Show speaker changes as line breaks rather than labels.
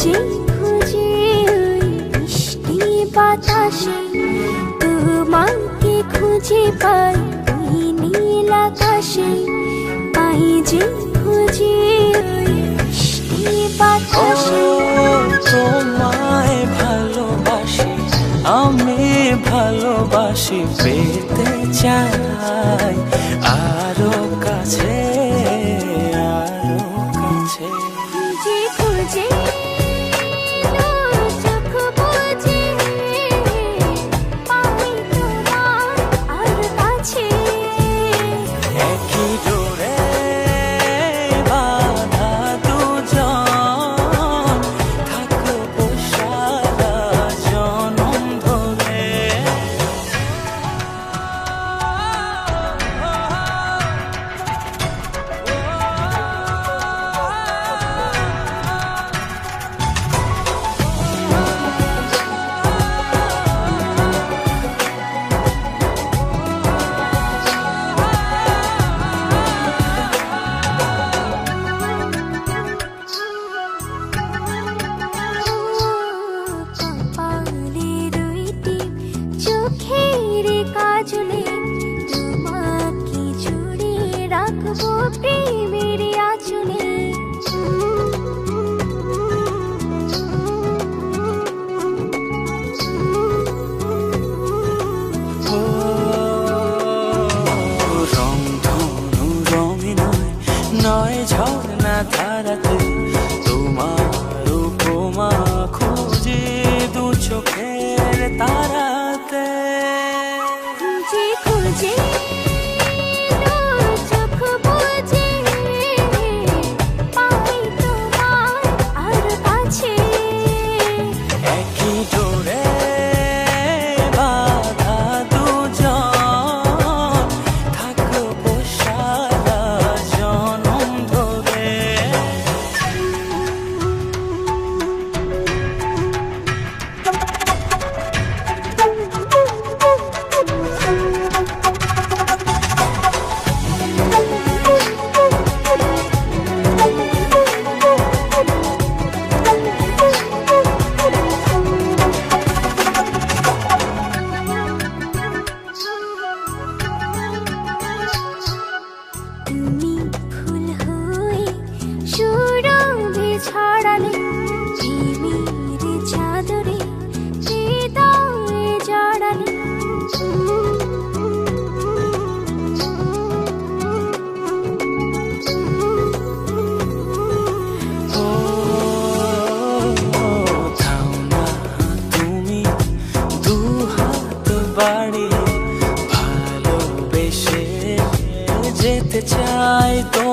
খুঁজে খুঁজে ওই বৃষ্টি বাতাসে তোমাকে খুঁজে পাই ওই নীল আকাশে, পাই যে খুঁজে ওই বৃষ্টি বাতাসে।
তোমায় ভালোবাসি, আমি ভালোবাসি, পেতে চাই আরো কাছে, আরো কাছে।
খুঁজে খুঁজে চোখ বুজে পাই তোমার আর কাছে,
একই ডোরে বাঁধা দুজন, থাকবো সারা জনম ধরে।
কপালে দুইটি চোখের কাজলে তোমাকে জুড়ে রাখবো প্রেমের আঁচলে।
রংধনু রঙে নয়, নয় ঝর্ণা ধারাতে, তোমার উপমা খুঁজে দু চোখের তারাতে।
খুঁজে খুঁজে চোখ বুজে পাই তোমার আর কাছে,
একই ডোরে বাঁধা দুজন, থাকবো সারা জনম ধরে।
তুমি ফুল হয়ে সুরভি ছড়ালে প্রেমের চাদরে হৃদয়ে জড়ালে।
ও থাও না তুমি দু হাত বাড়িয়ে, ভালোবেসে যেতে চাই তো